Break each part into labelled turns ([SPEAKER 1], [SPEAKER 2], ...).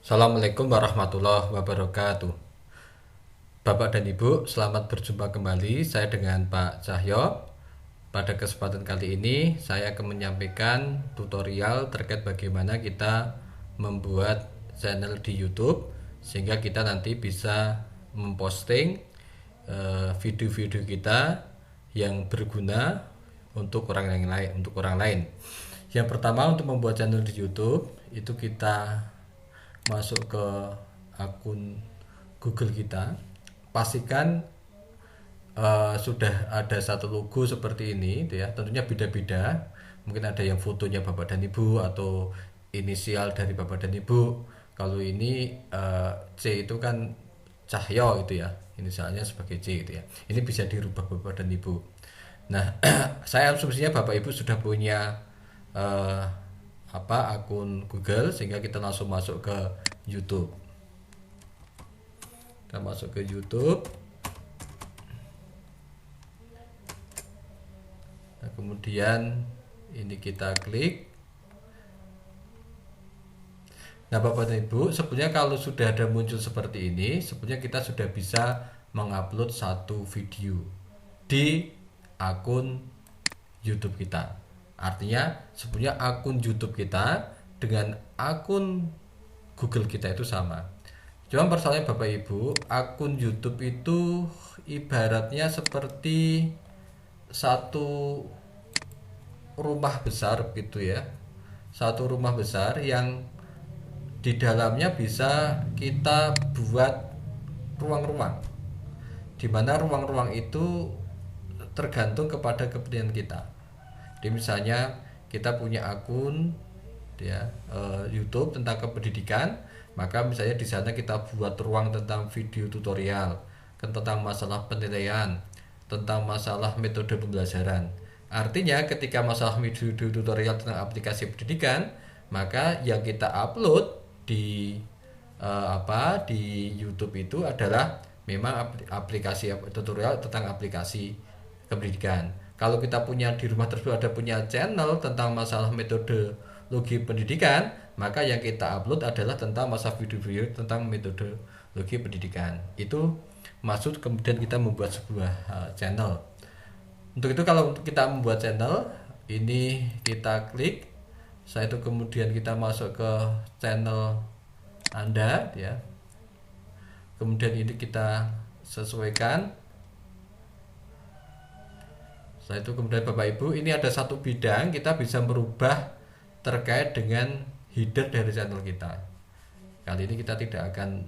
[SPEAKER 1] Assalamualaikum warahmatullahi wabarakatuh. Bapak dan Ibu, selamat berjumpa kembali. Saya dengan Pak Cahyo. Pada kesempatan kali ini, saya akan menyampaikan tutorial terkait bagaimana kita membuat channel di YouTube sehingga kita nanti bisa memposting video-video kita yang berguna untuk orang lain. Yang pertama, untuk membuat channel di YouTube itu kita masuk ke akun Google kita, pastikan sudah ada satu logo seperti ini, gitu ya. Tentunya beda-beda, mungkin ada yang fotonya Bapak dan Ibu atau inisial dari Bapak dan Ibu. Kalau ini C itu kan Cahyo gitu ya, inisialnya sebagai C gitu ya. Ini bisa dirubah Bapak dan Ibu. Nah, saya asumsinya Bapak Ibu sudah punya eh, akun Google sehingga kita langsung masuk ke YouTube. Kita masuk ke YouTube. Nah, kemudian ini kita klik. Nah, Bapak dan Ibu, sebenarnya kalau sudah ada muncul seperti ini, sebenarnya kita sudah bisa mengupload satu video di akun YouTube kita. Artinya, sebenarnya akun YouTube kita dengan akun Google kita itu sama. Cuma persoalannya Bapak Ibu, akun YouTube itu ibaratnya seperti satu rumah besar gitu ya. Satu rumah besar yang di dalamnya bisa kita buat ruang-ruang, di mana ruang-ruang itu tergantung kepada kepentingan kita. Jadi misalnya kita punya akun ya YouTube tentang kependidikan, maka misalnya di sana kita buat ruang tentang video tutorial, tentang masalah penilaian, tentang masalah metode pembelajaran. Artinya ketika masalah video tutorial tentang aplikasi pendidikan, maka yang kita upload di di YouTube itu adalah memang aplikasi tutorial tentang aplikasi pendidikan. Kalau kita punya di rumah tersebut ada punya channel tentang masalah metodologi pendidikan, maka yang kita upload adalah tentang masalah video-video tentang metodologi pendidikan. Itu maksud kemudian kita membuat sebuah channel. Untuk itu kalau kita membuat channel, ini kita klik. Setelah itu kemudian kita masuk ke channel Anda ya. Kemudian ini kita sesuaikan. Setelah itu kemudian Bapak Ibu, ini ada satu bidang kita bisa merubah terkait dengan header dari channel kita. Kali ini kita tidak akan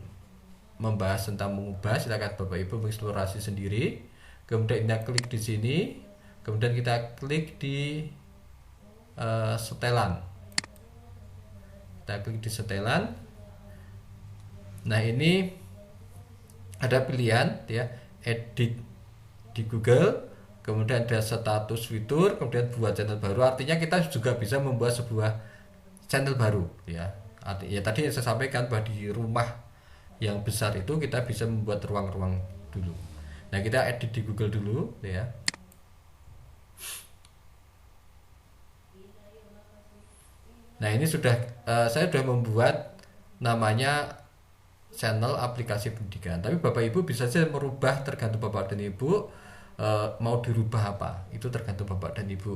[SPEAKER 1] membahas tentang mengubah, silakan Bapak Ibu mengeksplorasi sendiri. Kemudian kita klik di sini, kemudian kita klik di setelan. Kita klik di setelan. Nah, ini ada pilihan ya, edit di Google, kemudian ada status fitur, kemudian buat channel baru. Artinya kita juga bisa membuat sebuah channel baru ya. Artinya tadi yang saya sampaikan bahwa di rumah yang besar itu kita bisa membuat ruang-ruang dulu. Nah, kita edit di Google dulu ya. Nah, ini sudah saya sudah membuat namanya channel aplikasi pendidikan. Tapi Bapak Ibu bisa saja merubah, tergantung Bapak dan Ibu mau dirubah apa. Itu tergantung Bapak dan Ibu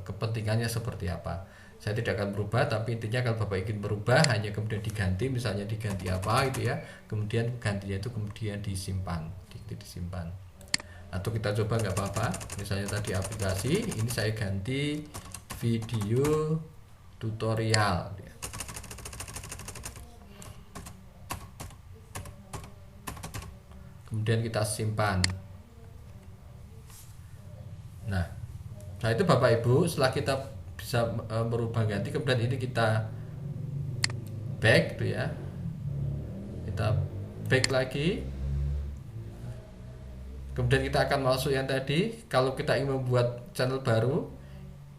[SPEAKER 1] kepentingannya seperti apa. Saya tidak akan berubah, tapi intinya kalau Bapak ingin berubah hanya kemudian diganti, misalnya diganti apa itu ya, kemudian gantinya itu kemudian disimpan, disimpan. Atau kita coba nggak apa-apa, misalnya tadi aplikasi, ini saya ganti video tutorial ya. Kemudian kita simpan. Nah, setelah itu Bapak Ibu, setelah kita bisa merubah ganti, kemudian ini kita back gitu ya. Kita back lagi. Kemudian kita akan masuk yang tadi. Kalau kita ingin membuat channel baru,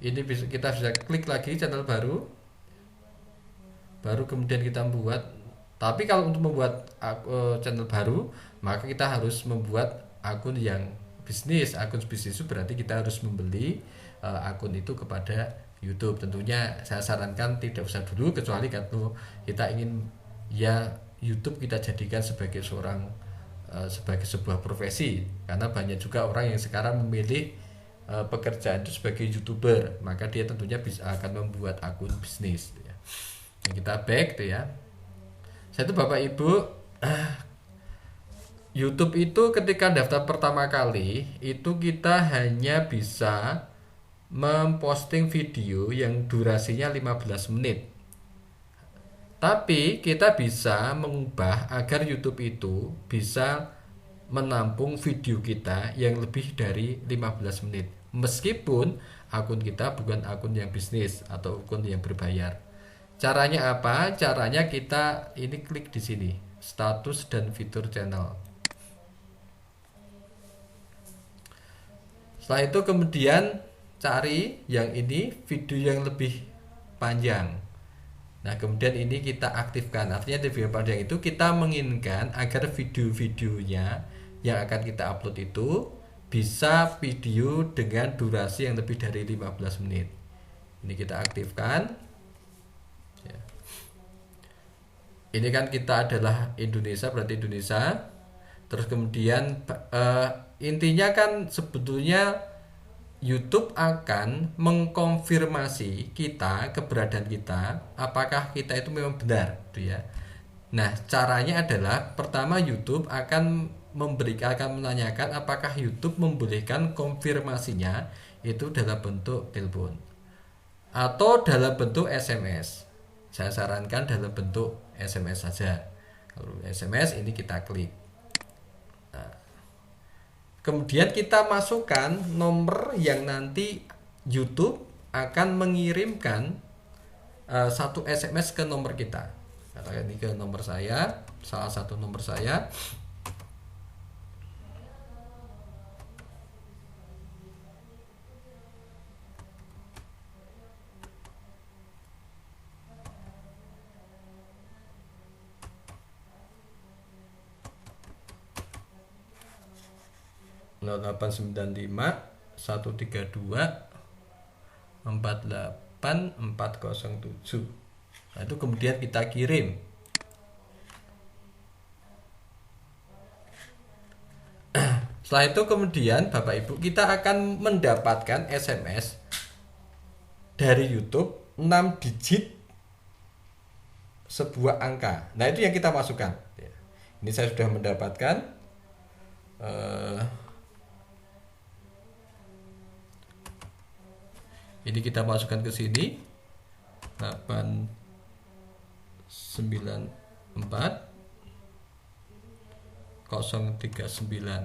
[SPEAKER 1] ini kita bisa klik lagi channel baru. Baru kemudian kita membuat. Tapi kalau untuk membuat channel baru, maka kita harus membuat akun yang bisnis. Akun bisnis itu berarti kita harus membeli akun itu kepada YouTube. Tentunya saya sarankan tidak usah dulu, kecuali kalau kita ingin ya YouTube kita jadikan sebagai sebagai sebuah profesi, karena banyak juga orang yang sekarang memilih pekerjaan itu sebagai YouTuber, maka dia tentunya bisa akan membuat akun bisnis gitu ya. Yang kita back gitu ya. Saya itu Bapak Ibu, YouTube itu ketika daftar pertama kali itu kita hanya bisa memposting video yang durasinya 15 menit. Tapi kita bisa mengubah agar YouTube itu bisa menampung video kita yang lebih dari 15 menit. Meskipun akun kita bukan akun yang bisnis atau akun yang berbayar. Caranya apa? Caranya kita ini klik di sini, status dan fitur channel. Setelah itu kemudian cari yang ini, video yang lebih panjang. Nah, kemudian ini kita aktifkan. Artinya di video panjang itu kita menginginkan agar video-videonya yang akan kita upload itu bisa video dengan durasi yang lebih dari 15 menit. Ini kita aktifkan. Ya. Ini kan kita adalah Indonesia, berarti Indonesia. Terus kemudian intinya kan sebetulnya YouTube akan mengkonfirmasi kita, keberadaan kita, apakah kita itu memang benar, gitu ya. Nah, caranya adalah pertama YouTube akan menanyakan apakah YouTube membolehkan konfirmasinya itu dalam bentuk telepon atau dalam bentuk SMS. Saya sarankan dalam bentuk SMS saja. Kalau SMS ini kita klik. Kemudian kita masukkan nomor yang nanti YouTube akan mengirimkan satu SMS ke nomor kita. Katakan ini ke nomor saya, salah satu nomor saya. Nol 0892 132 48407. Nah, itu kemudian kita kirim. Setelah itu kemudian Bapak Ibu kita akan mendapatkan SMS dari YouTube 6 digit sebuah angka. Nah, itu yang kita masukkan. Ini saya sudah mendapatkan. Ini kita masukkan ke sini 894 039.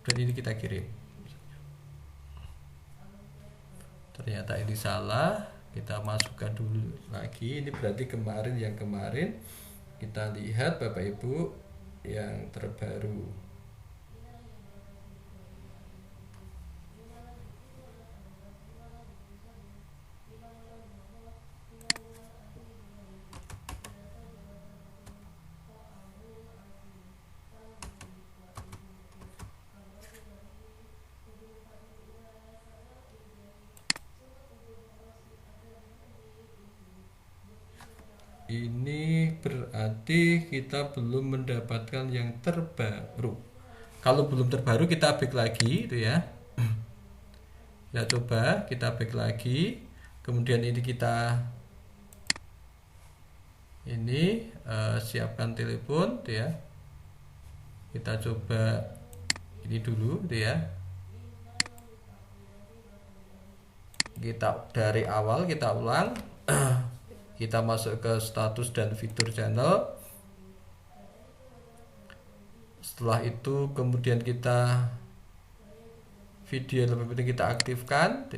[SPEAKER 1] Dan ini kita kirim. Ternyata ini salah, kita masukkan dulu lagi. Ini berarti yang kemarin kita lihat Bapak Ibu yang terbaru. Ini berarti kita belum mendapatkan yang terbaru. Kalau belum terbaru kita back lagi itu ya. Kita coba, kita back lagi. Kemudian ini kita siapkan telepon itu ya. Kita coba ini dulu itu ya. Kita dari awal kita ulang. Kita masuk ke status dan fitur channel. Setelah itu kemudian kita video yang lebih penting kita aktifkan.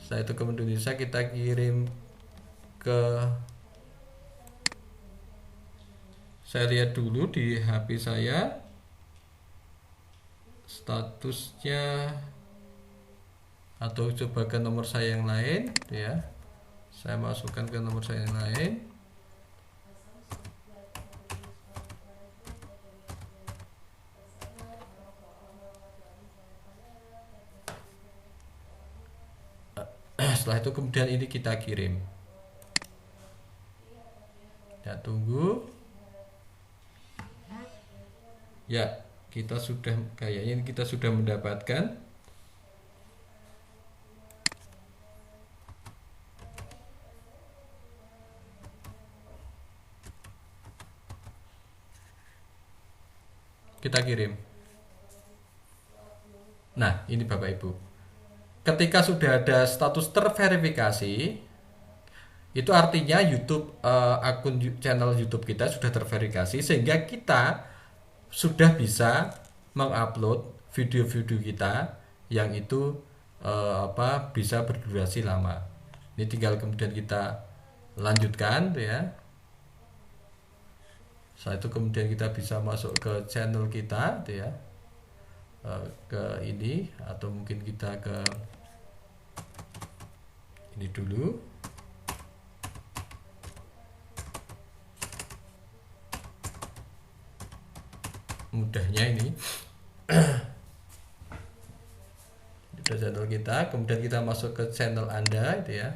[SPEAKER 1] Setelah itu ke Indonesia kita kirim ke, saya lihat dulu di HP saya statusnya, atau coba ke nomor saya yang lain ya. Saya masukkan ke nomor saya yang lain. Setelah itu kemudian ini kita kirim. Kita tunggu. Ya, kita sudah kayaknya kita sudah mendapatkan. Kita kirim. Nah, ini Bapak Ibu. Ketika sudah ada status terverifikasi, itu artinya YouTube channel YouTube kita sudah terverifikasi sehingga kita sudah bisa mengupload video-video kita yang itu bisa berdurasi lama. Ini tinggal kemudian kita lanjutkan ya. Setelah itu kemudian kita bisa masuk ke channel kita ya, ke ini atau mungkin kita ke ini dulu. Mudahnya ini udah channel kita, kemudian kita masuk ke channel Anda itu ya.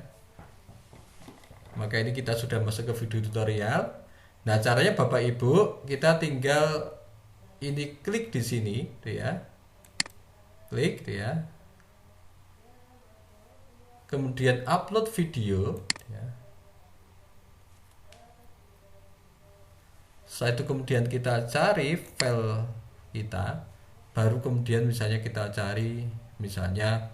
[SPEAKER 1] Maka ini kita sudah masuk ke video tutorial. Nah, caranya Bapak Ibu, kita tinggal ini klik di sini tuh ya. Klik tuh ya. Kemudian upload video ya. Setelah itu kemudian kita cari file kita, baru kemudian misalnya kita cari misalnya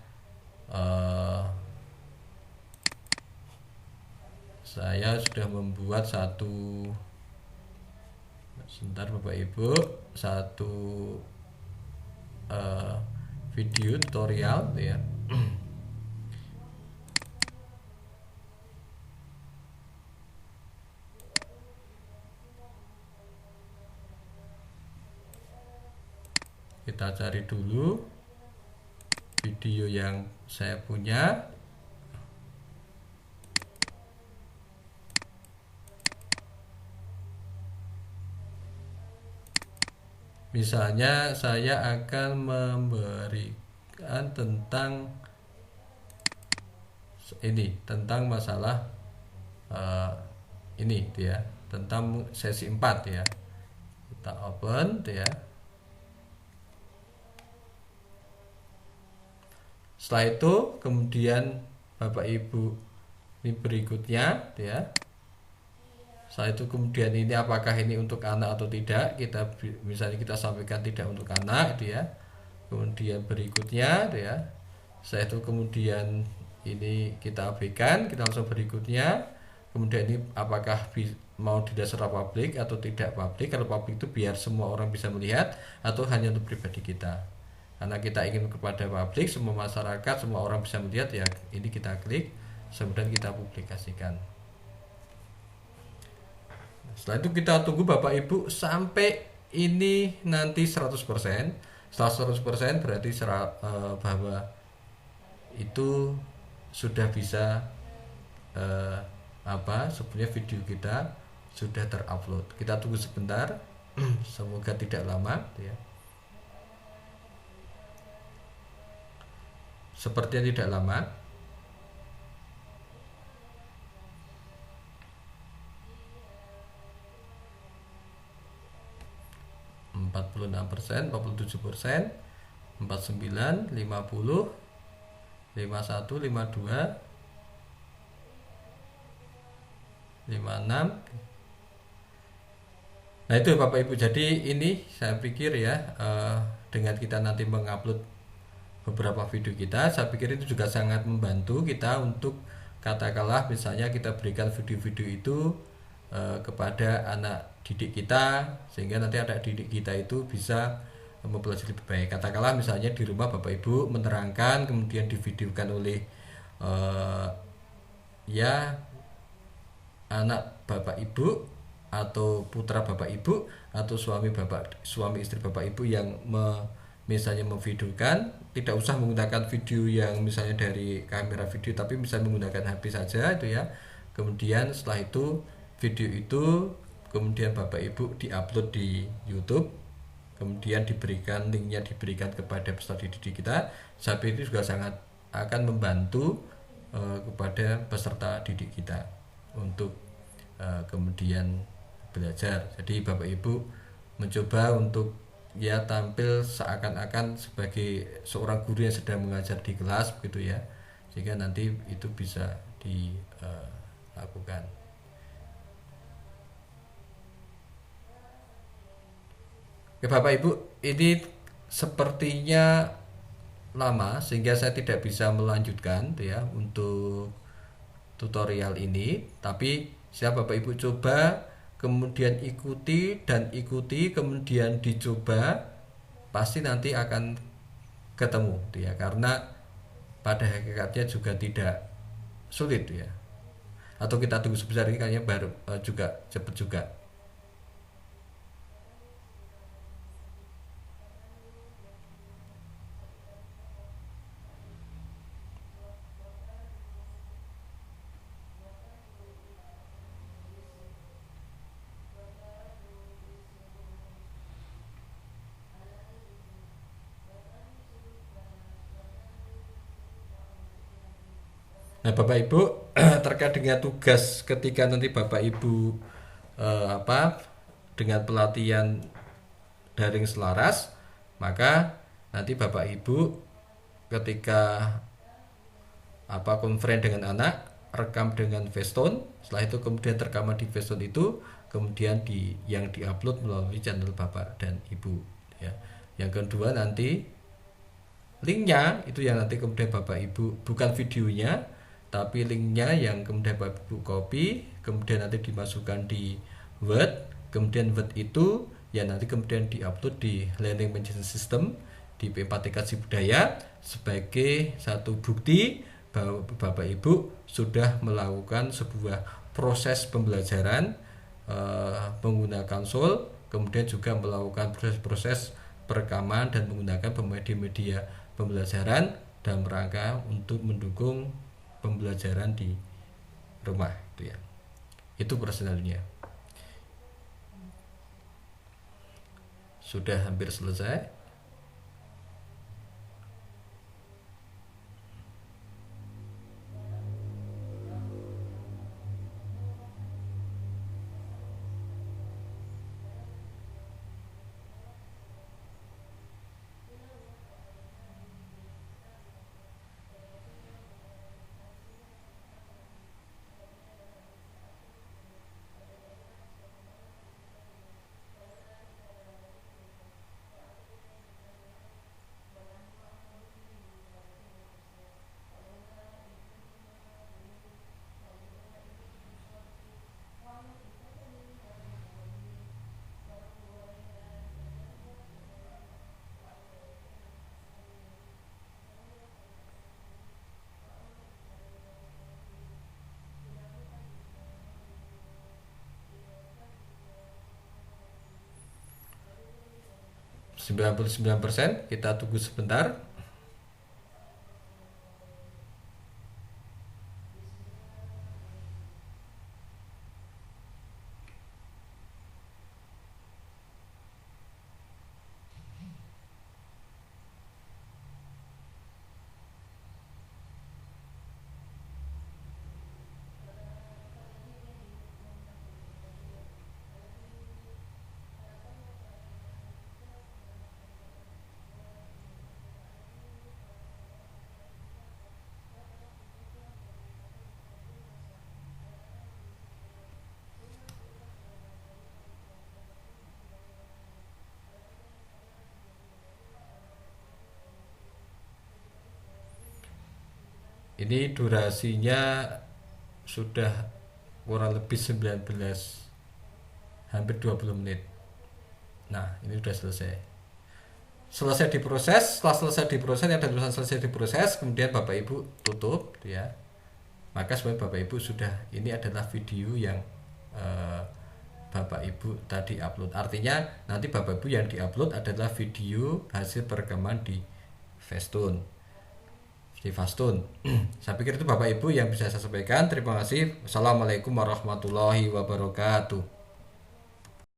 [SPEAKER 1] saya sudah membuat satu, sebentar Bapak Ibu, satu video tutorial ya. Kita cari dulu video yang saya punya. Misalnya saya akan memberikan tentang ini, tentang masalah ini ya, tentang sesi 4 ya. Kita open ya. Setelah itu kemudian Bapak Ibu ini berikutnya ya. Setelah itu kemudian ini apakah ini untuk anak atau tidak, kita misalnya kita sampaikan tidak untuk anak itu ya. Kemudian berikutnya itu ya. Setelah itu kemudian ini kita abaikan, kita langsung berikutnya. Kemudian ini apakah mau di dasar publik atau tidak publik. Kalau publik itu biar semua orang bisa melihat atau hanya untuk pribadi kita. Karena kita ingin kepada publik, semua masyarakat, semua orang bisa melihat ya, ini kita klik, kemudian kita publikasikan. Setelah itu kita tunggu Bapak Ibu sampai ini nanti 100%. Setelah 100% berarti bahwa itu sudah bisa sebenarnya video kita sudah terupload. Kita tunggu sebentar. Semoga tidak lama ya. Sepertinya tidak lama. 46%, 47%, 49, 50, 51, 52, 56. Nah itu Bapak Ibu, jadi ini saya pikir ya dengan kita nanti mengupload beberapa video kita, saya pikir itu juga sangat membantu kita untuk katakanlah misalnya kita berikan video-video itu kepada anak didik kita, sehingga nanti anak didik kita itu bisa mempelajari lebih baik. Katakanlah misalnya di rumah Bapak Ibu menerangkan, kemudian divideokan oleh ya anak Bapak Ibu atau putra Bapak Ibu atau suami istri Bapak Ibu yang misalnya memvideokan, tidak usah menggunakan video yang misalnya dari kamera video, tapi bisa menggunakan HP saja itu ya. Kemudian setelah itu video itu kemudian Bapak Ibu diupload di YouTube, kemudian diberikan linknya, diberikan kepada peserta didik kita. Saya pikir itu juga sangat akan membantu kepada peserta didik kita untuk kemudian belajar. Jadi Bapak Ibu mencoba untuk ya tampil seakan-akan sebagai seorang guru yang sedang mengajar di kelas begitu ya, sehingga nanti itu bisa dilakukan. Oke Bapak Ibu, ini sepertinya lama sehingga saya tidak bisa melanjutkan tuh ya untuk tutorial ini, tapi siapa Bapak Ibu coba kemudian ikuti dan ikuti kemudian dicoba, pasti nanti akan ketemu tuh ya, karena pada hakikatnya juga tidak sulit tuh ya, atau kita tunggu sebesar ini kayaknya baru juga cepat juga. Nah, Bapak Ibu terkait dengan tugas ketika nanti Bapak Ibu dengan pelatihan daring selaras, maka nanti Bapak Ibu ketika konferensi dengan anak, rekam dengan Facetune, setelah itu kemudian rekaman di Facetune itu kemudian yang diupload melalui channel Bapak dan Ibu ya. Yang kedua nanti linknya itu yang nanti kemudian Bapak Ibu, bukan videonya tapi linknya yang kemudian Bapak Ibu copy, kemudian nanti dimasukkan di Word, kemudian Word itu yang nanti kemudian diupload di Learning Management System di P4TK Budaya sebagai satu bukti bahwa Bapak Ibu sudah melakukan sebuah proses pembelajaran menggunakan SOL, kemudian juga melakukan proses-proses perekaman dan menggunakan media-media pembelajaran dalam rangka untuk mendukung pembelajaran di rumah itu ya. Itu prosedurnya. Sudah hampir selesai. Sembilan 99%, kita tunggu sebentar. Ini durasinya sudah kurang lebih 19, hampir 20 menit. Nah, ini sudah selesai diproses. Setelah selesai diproses, ada tulisan selesai diproses, kemudian Bapak Ibu tutup ya. Maka sebenarnya Bapak Ibu sudah, ini adalah video yang Bapak Ibu tadi upload. Artinya nanti Bapak Ibu yang diupload adalah video hasil perekaman di Facetune. Saya pikir itu Bapak Ibu yang bisa saya sampaikan. Terima kasih. Wassalamualaikum warahmatullahi wabarakatuh.